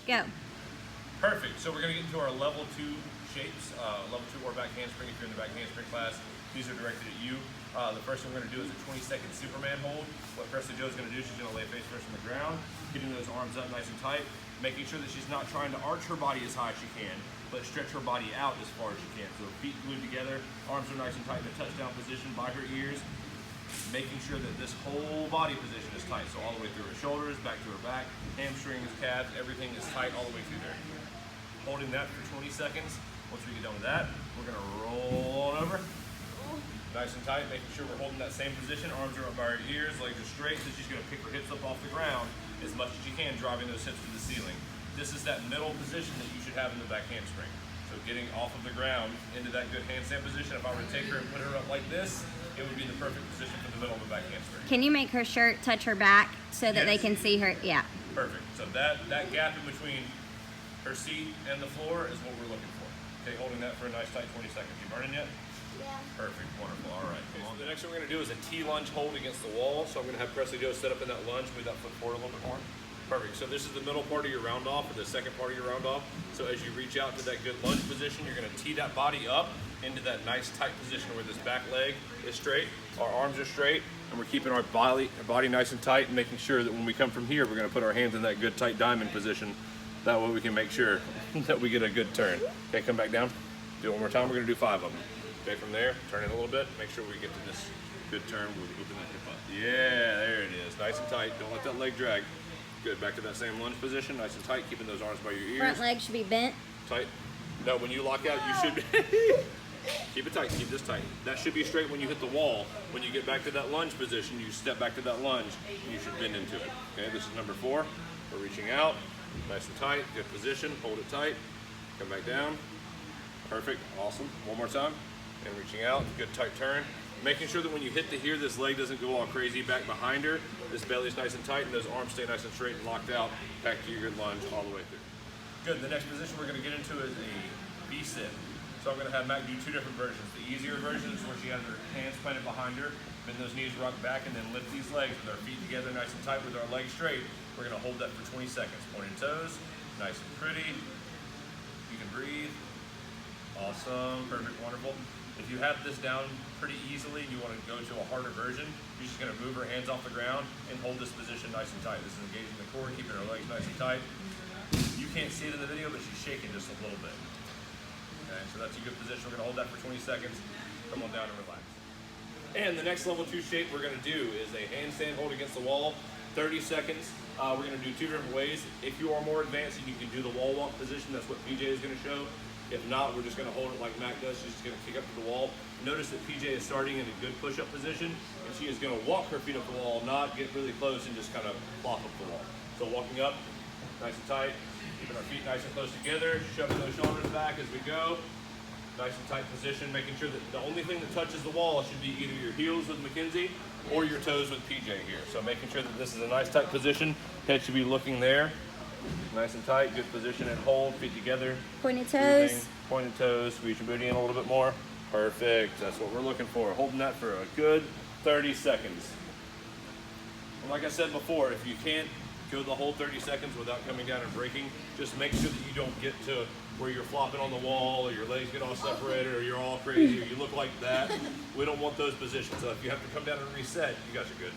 Go. Perfect. So we're going to get into our level 2 shapes, level 2 or back handspring. If you're in the back handspring class, these are directed at you. The first thing we're going to do is a 20-second Superman hold. What Presley Joe's going to do, she's going to lay face first on the ground, getting those arms up nice and tight, making sure that she's not trying to arch her body as high as she can, but stretch her body out as far as she can. So feet glued together, arms are nice and tight in a touchdown position by her ears, making sure that this whole body position is tight. So all the way through her shoulders, back to her back, hamstrings, calves, everything is tight all the way through there. Holding that for 20 seconds. Once we get done with that, we're gonna roll on over. Nice and tight, making sure we're holding that same position. Arms are up by her ears, legs are straight. So she's gonna pick her hips up off the ground as much as you can, driving those hips to the ceiling. This is that middle position that you should have in the back handspring. So getting off of the ground into that good handstand position. If I were to take her and put her up like this, it would be the perfect position for the middle of the back handspring. Can you make her shirt touch her back so that they can see her? Yeah. Perfect. So that gap in between her seat and the floor is what we're looking for. Okay, holding that for a nice tight 20 seconds. You burning yet? Yeah. Perfect, wonderful, all right. Okay, so the next thing we're gonna do is a T-lunge hold against the wall. So I'm gonna have Presley Joe set up in that lunge, move that foot forward a little bit more. Perfect, so this is the middle part of your round off, or the second part of your round off. So as you reach out to that good lunge position, you're gonna tee that body up into that nice tight position where this back leg is straight, our arms are straight, and we're keeping our body nice and tight, and making sure that when we come from here, we're gonna put our hands in that good tight diamond position. That way we can make sure that we get a good turn. Okay, come back down. Do it one more time. We're gonna do 5 of them. Okay, from there, turn it a little bit. Make sure we get to this good turn with open that hip up. Yeah, there it is. Nice and tight. Don't let that leg drag. Good, back to that same lunge position. Nice and tight, keeping those arms by your ears. Front leg should be bent. Tight. No, when you lock out, you should be. Keep it tight, keep this tight. That should be straight when you hit the wall. When you get back to that lunge position, you step back to that lunge, and you should bend into it. Okay, this is number 4. We're reaching out. Nice and tight, good position, hold it tight, come back down, perfect, awesome, one more time, and reaching out, good tight turn, making sure that when you hit the here, this leg doesn't go all crazy back behind her, this belly's nice and tight, and those arms stay nice and straight and locked out, back to your good lunge all the way through. Good, the next position we're gonna get into is a V-sit. So I'm gonna have Mac do 2 different versions. The easier version is where she has her hands planted behind her, bend those knees, rock back, and then lift these legs with our feet together nice and tight with our legs straight. We're gonna hold that for 20 seconds. Pointing toes, nice and pretty. You can breathe. Awesome, perfect, wonderful. If you have this down pretty easily and you wanna go to a harder version, you're just gonna move her hands off the ground and hold this position nice and tight. This is engaging the core, keeping her legs nice and tight. You can't see it in the video, but she's shaking just a little bit. Okay, so that's a good position. We're gonna hold that for 20 seconds. Come on down and relax. And the next level 2 shape we're gonna do is a handstand hold against the wall, 30 seconds. We're gonna do 2 different ways. If you are more advanced and you can do the wall walk position, that's what PJ is gonna show. If not, we're just gonna hold it like Mac does. She's just gonna kick up to the wall. Notice that PJ is starting in a good push-up position, and she is gonna walk her feet up the wall, not get really close and just kind of plop up the wall. So walking up, nice and tight, keeping our feet nice and close together, shoving those shoulders back as we go. Nice and tight position, making sure that the only thing that touches the wall should be either your heels with Mackenzie or your toes with PJ here. So making sure that this is a nice tight position. Head should be looking there. Nice and tight, good position and hold, feet together. Pointed toes. Breathing, pointed toes, squeeze your booty in a little bit more. Perfect, that's what we're looking for. Holding that for a good 30 seconds. And like I said before, if you can't go the whole 30 seconds without coming down and breaking, just make sure that you don't get to where you're flopping on the wall or your legs get all separated or you're all crazy or you look like that. We don't want those positions. So if you have to come down and reset, you guys are good.